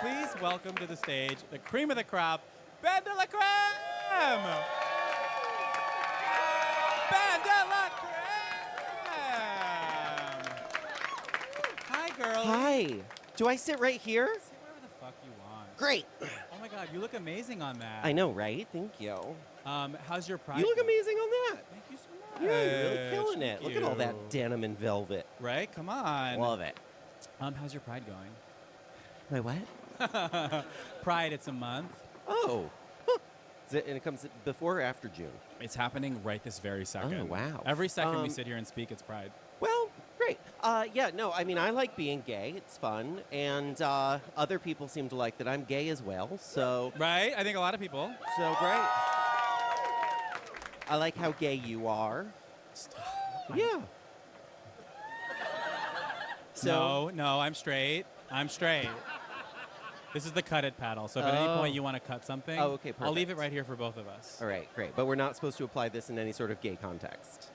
Please welcome to the stage the cream of the crop, Ben de la Creme! Ben de la Creme! Hi, girl. Hi. Do I sit right here? Sit wherever the fuck you want. Great. Oh my God, you look amazing on that. I know, right? Thank you. How's your pride? You look going? amazing on that. Thank you so much. Yeah, you're really killing Thank it. Look at all that you. denim and velvet. Right? Come on. Love it. How's your pride going? My what? Pride, it's a month. Oh. Huh. And it comes before or after June? It's happening right this very second. Oh, wow. Every second we sit here and speak, it's Pride. Well, great. Yeah, no, I mean, I like being gay. It's fun. And other people seem to like that I'm gay as well. So, Right? I think a lot of people. so great. I like how gay you are. Stop. Yeah. So, No, I'm straight. I'm straight. This is the cut it paddle. So if at any Oh. point you want to cut something, Oh, okay, I'll leave it perfect. right here for both of us. all right, great. But we're not supposed to apply this in any sort of gay context.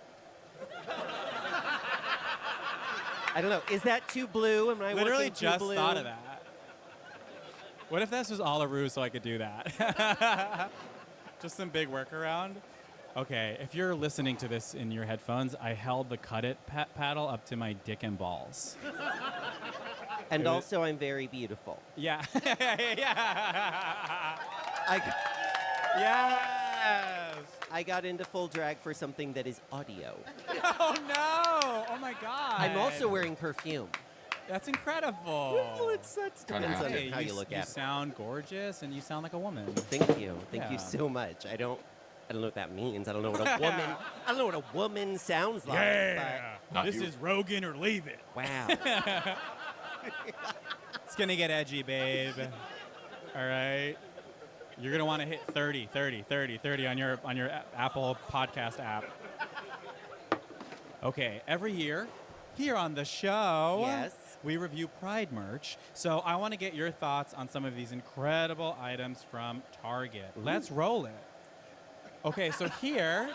I don't know. Is that too blue? Am I Literally working too just blue? thought of that. What if this was all a ruse so I could do that? Just some big workaround? Okay, if you're listening to this in your headphones, I held the cut it paddle up to my dick and balls. And also, I'm very beautiful. Yeah. Yeah. Yes. I got into full drag for something that is audio. Oh no! Oh my God! I'm also wearing perfume. That's incredible. Well, that Kinda depends on Hey, how you look you at it. sound gorgeous and you sound like a woman. Thank you. Thank Yeah. you so much. I don't know what that means. I don't know what a woman. I don't know what a woman sounds like. Not This you. is Rogan or leave it. But wow. It's gonna get edgy, babe. All right. You're gonna want to hit 30 on your Apple Podcast app. Okay. Every year, here on the show, Yes. we review Pride merch. So I want to get your thoughts on some of these incredible items from Target. Let's roll it. Okay. So here.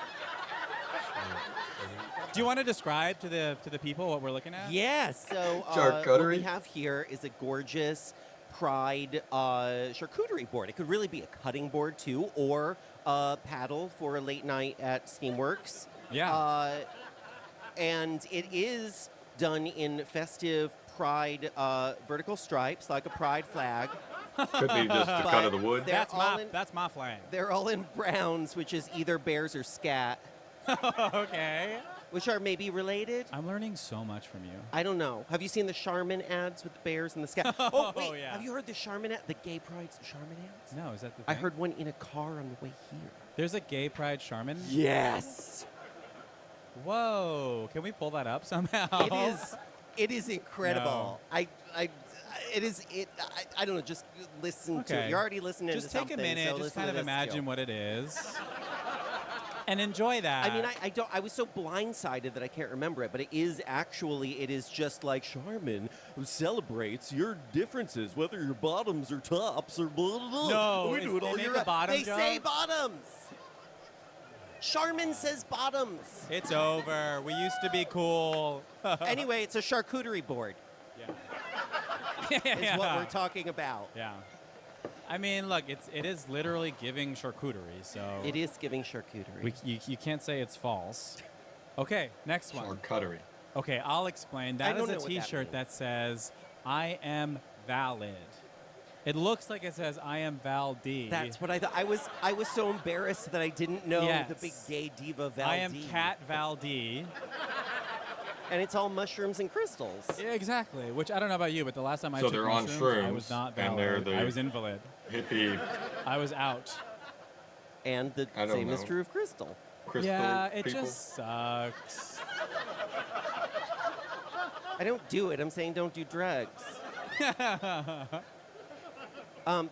Do you want to describe to the people what we're looking at? Yes. So what Charcuterie? we have here is a gorgeous Pride charcuterie board. It could really be a cutting board too, or a paddle for a late night at Steamworks. Yeah. And it is done in festive Pride vertical stripes, like a Pride flag. Could be just the cut of the wood. They're all That's my flag. They're all in browns, which is either bears or scat, Okay. which are maybe related. I'm learning so much from you. I don't know. Have you seen the Charmin ads with the bears and the scat? Oh, wait. yeah. Have you heard the Charmin ad? The gay Pride Charmin ads? No, is that the I thing? heard one in a car on the way here. There's a gay pride Charmin. Yes. Whoa. Can we pull that up somehow? It is incredible. No. I don't know, just listen to it. Okay. You're already listening Just to take something. a minute. so Just listen kind to of this imagine too. what it is. And enjoy that. I mean, I was so blindsided that I can't remember it, but it is just like Charmin celebrates your differences, whether your bottoms or tops or blah, blah, blah. No, we do it they all make year a round. bottom They say joke? bottoms. Charmin says bottoms. It's over. We used to be cool. Anyway, it's a charcuterie board, Yeah. is what we're talking about. Yeah. I mean, look, it is literally giving charcuterie, so It is giving charcuterie. you can't say it's false. Okay, next one. Charcuterie. Okay, I'll explain. I That don't is a know what that T-shirt means. that says "I am valid." It looks like it says "I am Val D." That's what I thought. I was so embarrassed that I didn't know Yes. the big gay diva Val I am D. Cat Val D. And it's all mushrooms and crystals. Yeah, exactly. Which I don't know about you, but the last time I So took they're on mushrooms, I was shrooms, not and valid. they're the- I was invalid. Hippie I was out. And the I don't same is know. true of crystal. crystal Yeah, it people. just sucks. I don't do it. I'm saying don't do drugs.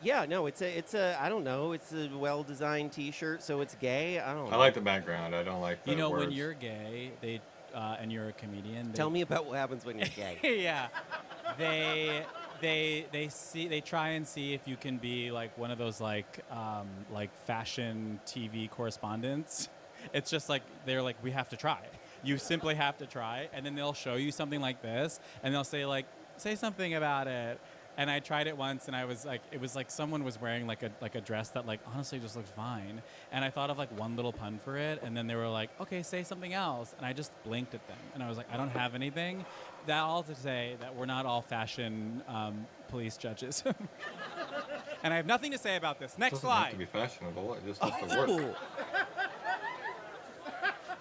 Yeah, no, it's a I don't know. It's a well-designed T-shirt, so it's gay. I don't know. I like the background. I don't like the You know, when words. you're gay, they and you're a comedian. Tell me about what happens when you're gay. Yeah, they try and see if you can be like one of those like fashion TV correspondents. It's just like they're like, we have to try. You simply have to try, and then they'll show you something like this, and they'll say like, say something about it. And I tried it once, and I was like, it was like someone was wearing like a dress that like honestly just looked fine. And I thought of like one little pun for it, and then they were like, okay, say something else. And I just blinked at them, and I was like, I don't have anything. That all to say that we're not all fashion police judges. And I have nothing to say about this. It Next doesn't have to slide. be fashionable. It just has to work. Ooh.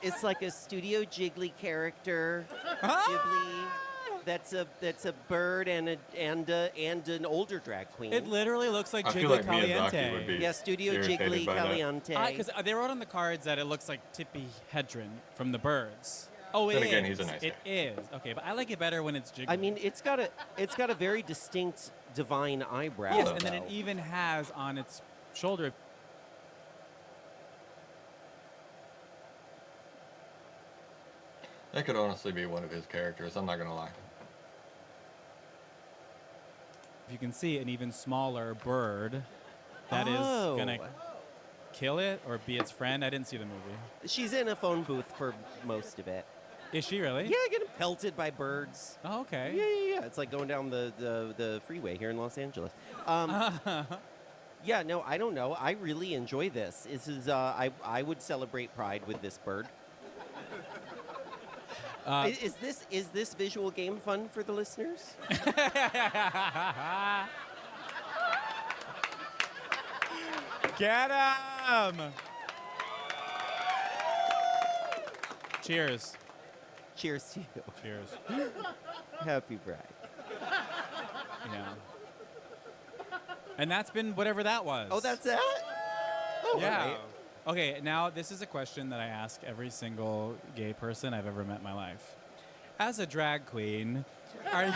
It's like a Studio Ghibli character. Ghibli. That's a bird and an older drag queen. It literally looks like I feel Jiggly like Miyazaki would Caliente. be Yeah, Studio irritated Ghibli by that. Caliente. Because they wrote on the cards that it looks like Tippy Hedren from The Birds. Oh, it Then is. again, he's a nice It guy. is. Okay, but I like it better when it's Jiggly. I mean, it's got a very distinct divine eyebrow. yes, and then it though. even has on its shoulder. That could honestly be one of his characters. I'm not gonna lie. If you can see an even smaller bird that is Oh. gonna kill it or be its friend. I didn't see the movie. She's in a phone booth for most of it. Is she really? Yeah, getting pelted by birds. Oh, okay. Yeah. It's like going down the freeway here in Los Angeles. Yeah, no, I don't know. I really enjoy this. This is I would celebrate Pride with this bird. Is this visual game fun for the listeners? Get him! Cheers. Cheers to you. Cheers. Happy Pride. Yeah. And that's been whatever that was. Oh, that's it? Oh, Yeah. all right. Okay, now this is a question that I ask every single gay person I've ever met in my life. As a drag queen, are you,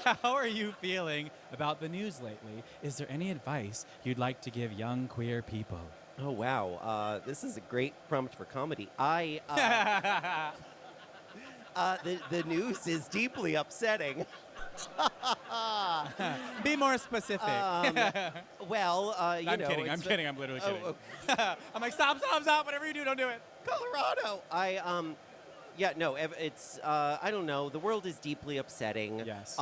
how are you feeling about the news lately? Is there any advice you'd like to give young queer people? Oh, wow. This is a great prompt for comedy. The news is deeply upsetting. Be more specific. Well, you I'm know. kidding. I'm it's- kidding. I'm literally Oh, kidding. I'm like, stop. Whatever you do, don't do it. Colorado. Yeah, no, it's, I don't know. The world is deeply upsetting. Yes.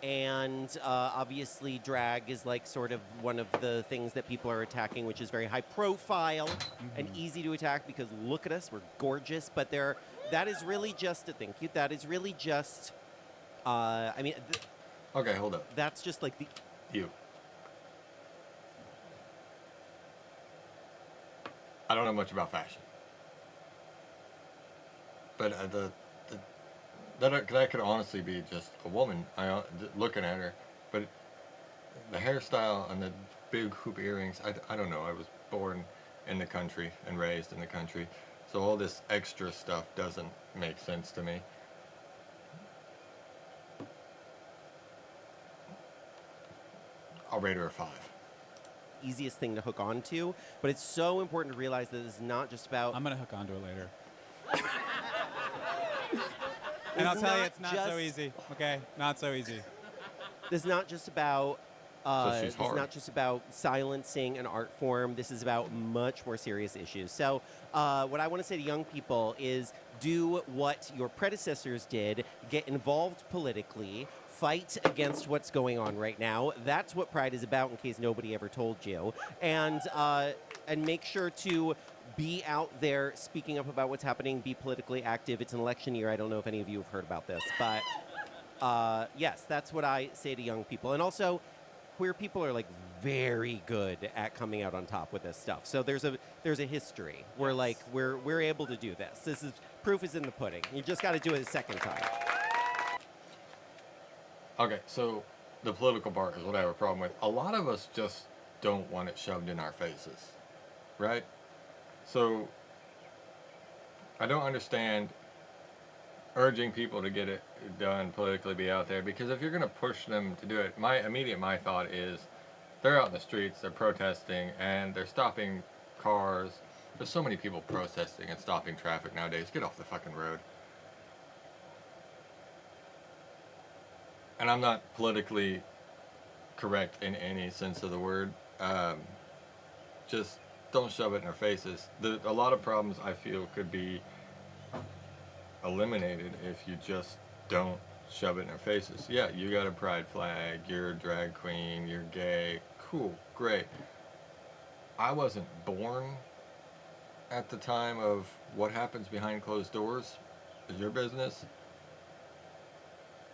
And obviously, drag is like sort of one of the things that people are attacking, which is very high profile and easy to attack because look at us, we're gorgeous. But that is really just thank you. That is really just, I mean, Okay, hold up. that's just like the. You. I don't know much about fashion, but that could honestly be just a woman. Looking at her, but the hairstyle and the big hoop earrings. I don't know. I was born in the country and raised in the country, so all this extra stuff doesn't make sense to me. I'll rate her a 5. Easiest thing to hook on to, but it's so important to realize that it's not just about. I'm going to hook onto it later. And I'll It's tell you, not it's not so just- easy. Okay? Not so easy. This is not just about. she's This is hard. not just about silencing an art form. This is about much more serious issues. So, what I want to say to young people is do what your predecessors did. Get involved politically. Fight against what's going on right now. That's what Pride is about, in case nobody ever told you. And make sure to be out there speaking up about what's happening. Be politically active. It's an election year. I don't know if any of you have heard about this, but yes, that's what I say to young people. And also, queer people are like very good at coming out on top with this stuff. So there's a history where like we're able to do this. This is proof is in the pudding. You just got to do it a second time. Okay, so the political part is what I have a problem with. A lot of us just don't want it shoved in our faces, right? So I don't understand urging people to get it done politically, be out there, because if you're going to push them to do it, my thought is they're out in the streets, they're protesting, and they're stopping cars. There's so many people protesting and stopping traffic nowadays. Get off the fucking road. And I'm not politically correct in any sense of the word. Just don't shove it in our faces. A lot of problems I feel could be eliminated if you just don't shove it in their faces. Yeah, you got a pride flag, you're a drag queen, you're gay. Cool, great. I wasn't born at the time of what happens behind closed doors is your business.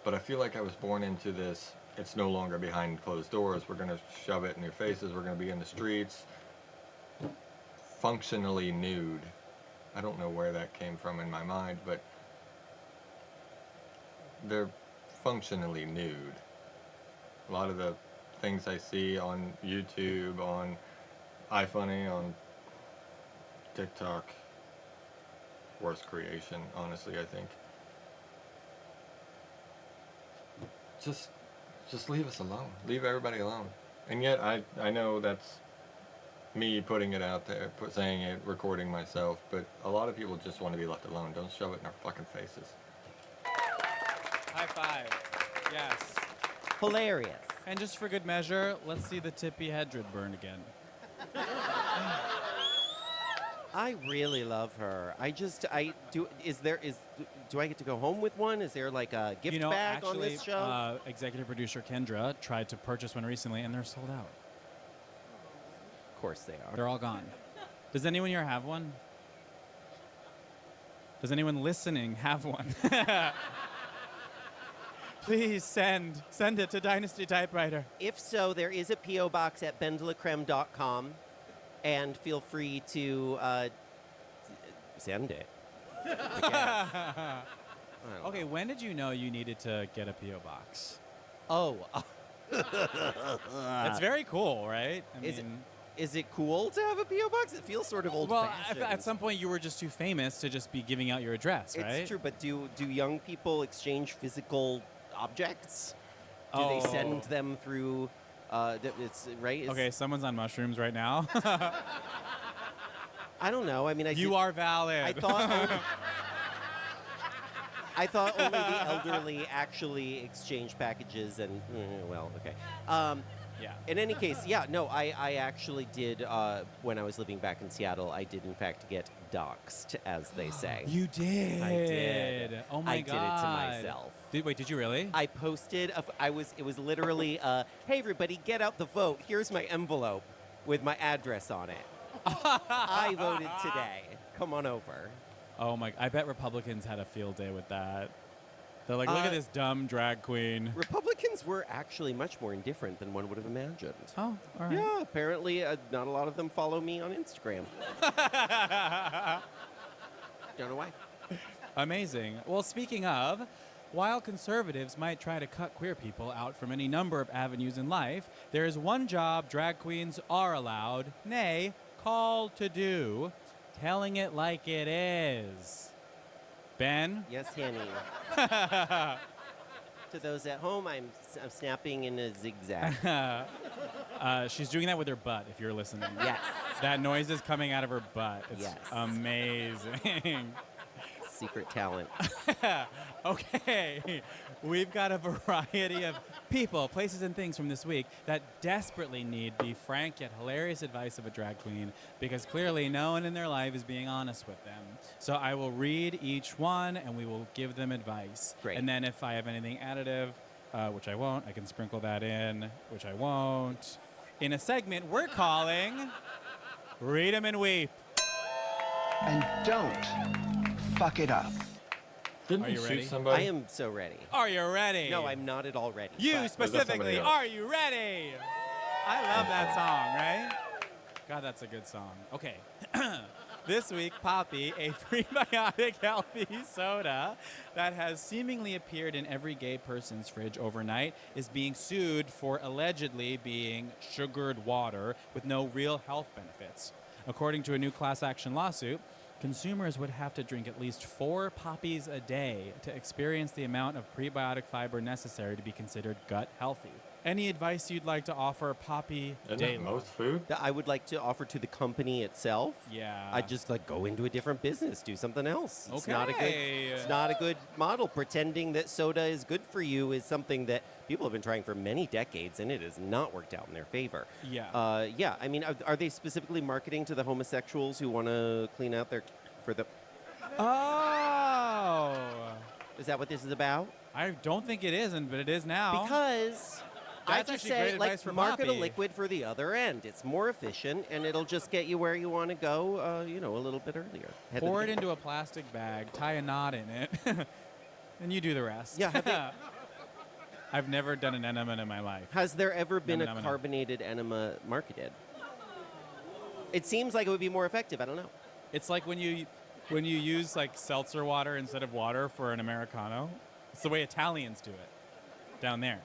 But I feel like I was born into this, it's no longer behind closed doors. We're going to shove it in your faces. We're going to be in the streets. Functionally nude. I don't know where that came from in my mind, but they're functionally nude. A lot of the things I see on YouTube, on iFunny, on TikTok, worst creation, honestly, I think. Just leave us alone. Leave everybody alone. And yet I know that's me putting it out there, saying it, recording myself, but a lot of people just want to be left alone. Don't shove it in our fucking faces. High five. Yes. Hilarious. And just for good measure, let's see the Tippi Hedren burn again. I really love her. Do I get to go home with one? Is there like a gift bag on this show? Executive producer Kendra tried to purchase one recently, and they're sold out. Of course they are. They're all gone. Does anyone here have one? Does anyone listening have one? Please send it to Dynasty Typewriter. If so, there is a P.O. box at bendelacreme.com, and feel free to send it. I don't Okay, know. when did you know you needed to get a P.O. box? Oh. It's very cool, right? Is it cool to have a P.O. box? It feels sort of old-fashioned. At some point you were just too famous to just be giving out your address, right? It's true, but do young people exchange physical objects? Do they send them through? It's right. Okay, someone's on mushrooms right now. I don't know. I mean, You are valid. I thought only the elderly actually exchange packages, and well, okay. Yeah. In any case, yeah, no, I actually did, when I was living back in Seattle, I did in fact get doxxed, as they say. You did. I did. Oh my I god. did it to myself. Wait, did you really? I posted, it was literally, hey everybody, get out the vote. Here's my envelope with my address on it. I voted today. Come on over. Oh my! I bet Republicans had a field day with that. They're like, look at this dumb drag queen. Republicans were actually much more indifferent than one would have imagined. Oh, all right. Yeah, apparently not a lot of them follow me on Instagram. Don't know why. Amazing. Well, speaking of, while conservatives might try to cut queer people out from any number of avenues in life, there is one job drag queens are allowed, nay, called to do, telling it like it is. Ben? Yes, Henny. To those at home, I'm snapping in a zigzag. She's doing that with her butt, if you're listening. Yes. That noise is coming out of her butt. It's Yes. amazing. Secret talent. Okay, we've got a variety of people, places, and things from this week that desperately need the frank yet hilarious advice of a drag queen, because clearly no one in their life is being honest with them. So I will read each one and we will give them advice. Great. And then if I have anything additive, which I won't, I can sprinkle that in, which I won't, in a segment we're calling Read 'em and Weep. And don't fuck it up. Didn't Are we you shoot ready? somebody? I am so ready. Are you ready? No, I'm not at all ready. You but- specifically, somebody else? are you ready? I love that song, right? God, that's a good song. Okay. This week, Poppy, a prebiotic healthy soda that has seemingly appeared in every gay person's fridge overnight, is being sued for allegedly being sugared water with no real health benefits. According to a new class action lawsuit, consumers would have to drink at least 4 poppies a day to experience the amount of prebiotic fiber necessary to be considered gut healthy. Any advice you'd like to offer Poppy Isn't Daly? that most food? that I would like to offer to the company itself. Yeah. I just like go into a different business, do something else. It's not a good. Okay. It's not a good model. Pretending that soda is good for you is something that people have been trying for many decades, and it has not worked out in their favor. Yeah. Yeah. I mean, are they specifically marketing to the homosexuals who want to clean out their for the? Oh. Is that what this is about? I don't think it isn't, but it is now. Because I That's just actually great say, advice like, for market a Poppy. liquid for the other end. It's more efficient, and it'll just get you where you want to go, a little bit earlier. Head to Pour the it game. into a plastic bag, tie a knot in it, and you do the rest. Yeah, have they- I've never done an enema in my life. Has there ever been No. a carbonated enema marketed? It seems like it would be more effective. I don't know. It's like when you use like seltzer water instead of water for an Americano. It's the way Italians do it down there.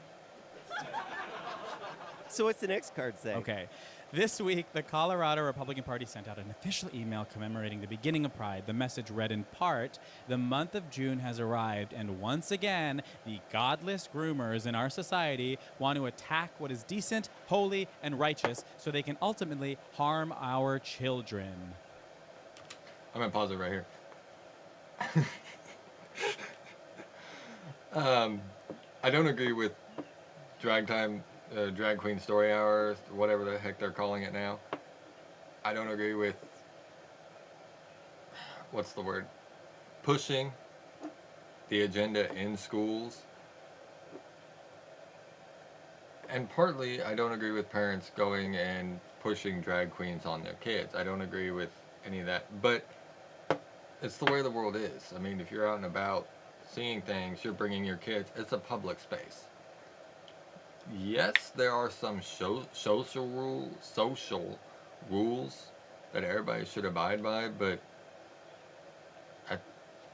So what's the next card say? Okay. This week, the Colorado Republican Party sent out an official email commemorating the beginning of Pride. The message read in part, "The month of June has arrived, and once again, the godless groomers in our society want to attack what is decent, holy, and righteous so they can ultimately harm our children." I'm gonna pause it right here. I don't agree with drag time, drag queen story hours, whatever the heck they're calling it now. I don't agree with, what's the word, pushing the agenda in schools. And partly, I don't agree with parents going and pushing drag queens on their kids. I don't agree with any of that. But it's the way the world is. I mean, if you're out and about seeing things, you're bringing your kids. It's a public space. Yes, there are some social rules that everybody should abide by, but at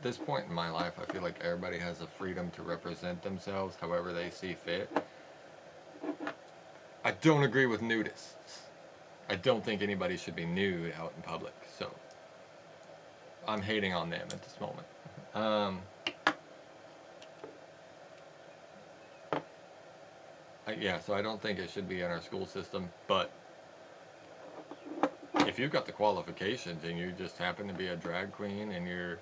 this point in my life, I feel like everybody has the freedom to represent themselves however they see fit. I don't agree with nudists. I don't think anybody should be nude out in public, so I'm hating on them at this moment. So I don't think it should be in our school system, but if you've got the qualifications and you just happen to be a drag queen and you're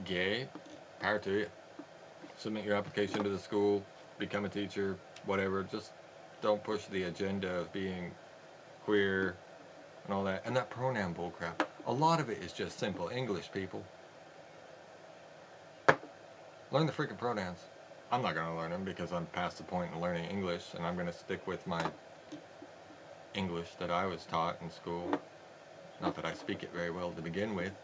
gay, power to you. Submit your application to the school, become a teacher, whatever. Just don't push the agenda of being queer and all that. And that pronoun bullcrap. A lot of it is just simple English, people. Learn the freaking pronouns. I'm not going to learn them because I'm past the point in learning English, and I'm going to stick with my English that I was taught in school. Not that I speak it very well to begin with.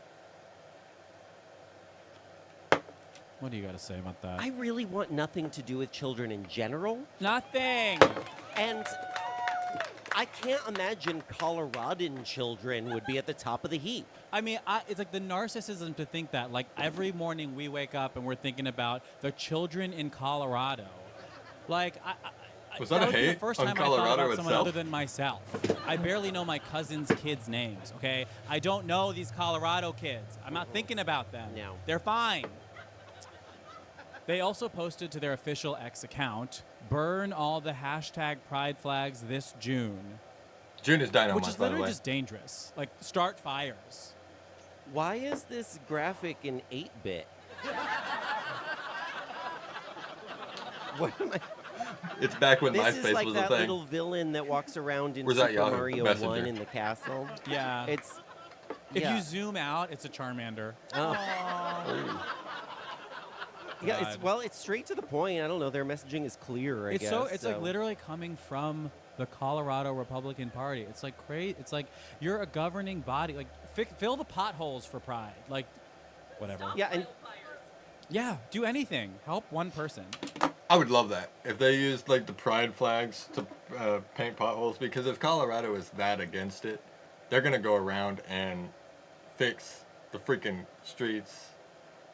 What do you got to say about that? I really want nothing to do with children in general. Nothing. And I can't imagine Coloradan children would be at the top of the heap. I mean, it's like the narcissism to think that. Like, every morning we wake up and we're thinking about the children in Colorado. Like, Was that a would be the hate first on time I thought Colorado about someone itself? other than myself. I barely know my cousin's kids' names, okay? I don't know these Colorado kids. I'm not thinking about them. No. They're fine. They also posted to their official X account, "Burn all the hashtag pride flags this June," June is Dino which Month, is by the literally way. just dangerous. Like, start fires. Why is this graphic in 8-bit? What am I? It's back when This MySpace is like was that a thing. little villain that walks around in Where's that Super Yahoo Mario Messenger? 1 in the castle. Yeah. It's If yeah. you zoom out, it's a Charmander. Oh. Yeah, God. it's straight to the point. I don't know. Their messaging is clear. I It's guess. it's like literally coming from the Colorado Republican Party. It's like crazy. It's like you're a governing body. Like, fill the potholes for Pride. Like, whatever. Yeah, and Yeah, do anything. Help one person. I would love that if they used like the pride flags to paint potholes, because if Colorado is that against it, they're gonna go around and fix the freaking streets.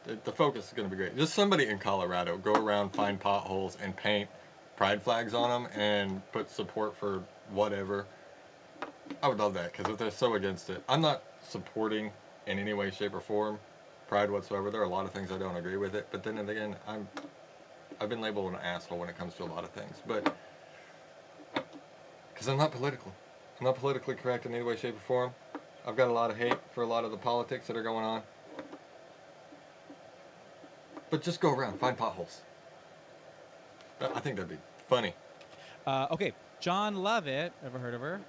The focus is gonna be great. Just somebody in Colorado go around, find potholes, and paint pride flags on them and put support for whatever. I would love that, because if they're so against it, I'm not supporting in any way, shape, or form pride whatsoever. There are a lot of things I don't agree with it, but then again, I've been labeled an asshole when it comes to a lot of things, but because I'm not political. I'm not politically correct in any way, shape, or form. I've got a lot of hate for a lot of the politics that are going on. But just go around, find potholes. I think that'd be funny. Okay, John Lovett. Ever heard of her?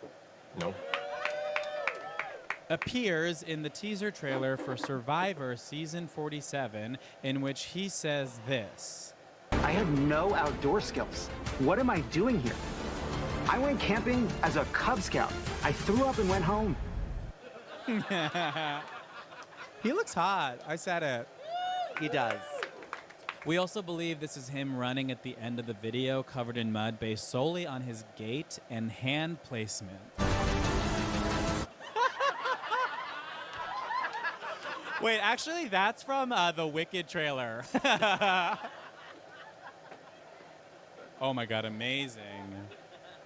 No. appears in the teaser trailer for Survivor Season 47, in which he says this. I have no outdoor skills. What am I doing here? I went camping as a Cub Scout. I threw up and went home. He looks hot. I said it. He does. We also believe this is him running at the end of the video covered in mud based solely on his gait and hand placement. Wait, actually, that's from the Wicked trailer. Oh my God, amazing.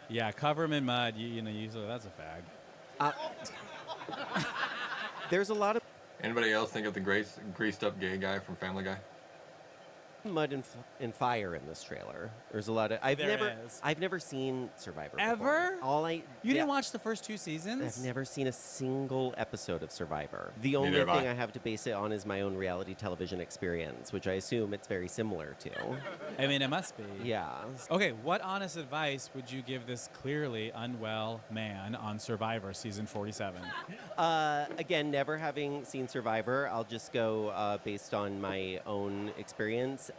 Yeah, cover him in mud. You know, usually that's a fag. There's a lot of Anybody else think of the greased up gay guy from Family Guy? mud and fire in this trailer. There's a lot of. There is. I've never seen Survivor. Ever? Before. All I. You yeah, didn't watch the first 2 seasons? I've never seen a single episode of Survivor. The only Neither have thing I. I have to base it on is my own reality television experience, which I assume it's very similar to. I mean, it must be. Yeah. Okay, what honest advice would you give this clearly unwell man on Survivor Season 47? Again, never having seen Survivor, I'll just go based on my own experience.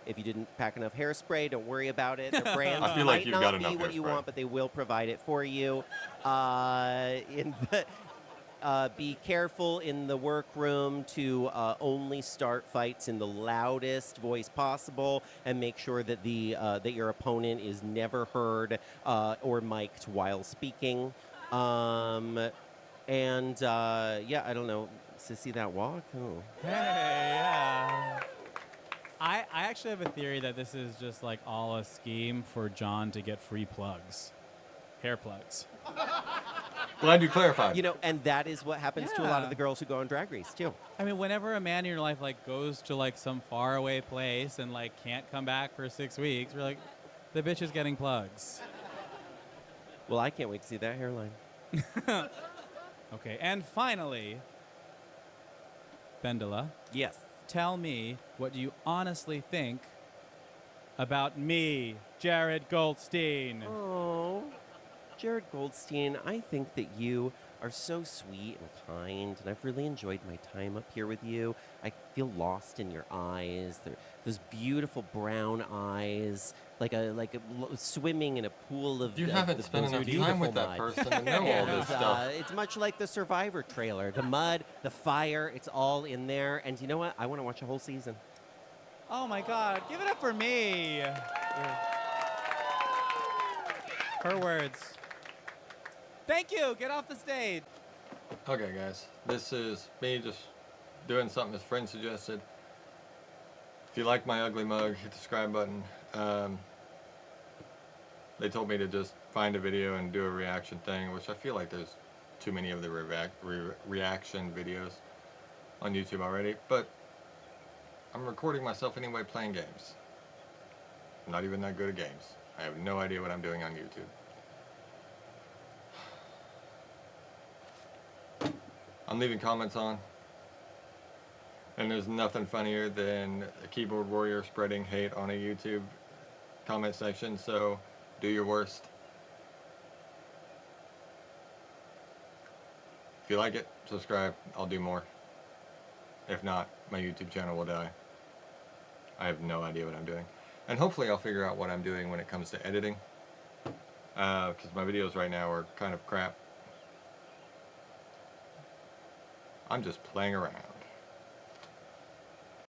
If you didn't pack enough hairspray, don't worry about it. Their brands I feel like might you've not got be enough what you hairspray. want, but they will provide it for you. Be careful in the workroom to only start fights in the loudest voice possible, and make sure that that your opponent is never heard or mic'd while speaking. Yeah, I don't know. Sissy that walk? Oh. Hey, yeah. I actually have a theory that this is just like all a scheme for John to get free plugs. Hair plugs. Glad you clarified. You know, and that is what happens to a lot Yeah. of the girls who go on Drag Race too. I mean, whenever a man in your life like goes to like some faraway place and like can't come back for 6 weeks, we're like, the bitch is getting plugs. Well, I can't wait to see that hairline. Okay, and finally, Bendela, Yes. tell me what you honestly think about me, Jared Goldstein. Oh, Jared Goldstein, I think that you are so sweet and kind, and I've really enjoyed my time up here with you. I feel lost in your eyes. Those beautiful brown eyes, swimming in a pool of. You of haven't the spent enough beautiful time with that mud. person to know all this stuff. It's much like the Survivor trailer. The mud, the fire, it's all in there. And you know what? I want to watch a whole season. Oh my God, give it up for me. Her words. Thank you, get off the stage. Okay, guys, this is me just doing something his friend suggested. If you like my ugly mug, hit the subscribe button. They told me to just find a video and do a reaction thing, which I feel like there's too many of the reaction videos on YouTube already, but I'm recording myself anyway playing games. I'm not even that good at games. I have no idea what I'm doing on YouTube. I'm leaving comments on, and there's nothing funnier than a keyboard warrior spreading hate on a YouTube comment section, so do your worst. If you like it, subscribe, I'll do more. If not, my YouTube channel will die. I have no idea what I'm doing. And hopefully I'll figure out what I'm doing when it comes to editing, because my videos right now are kind of crap. I'm just playing around.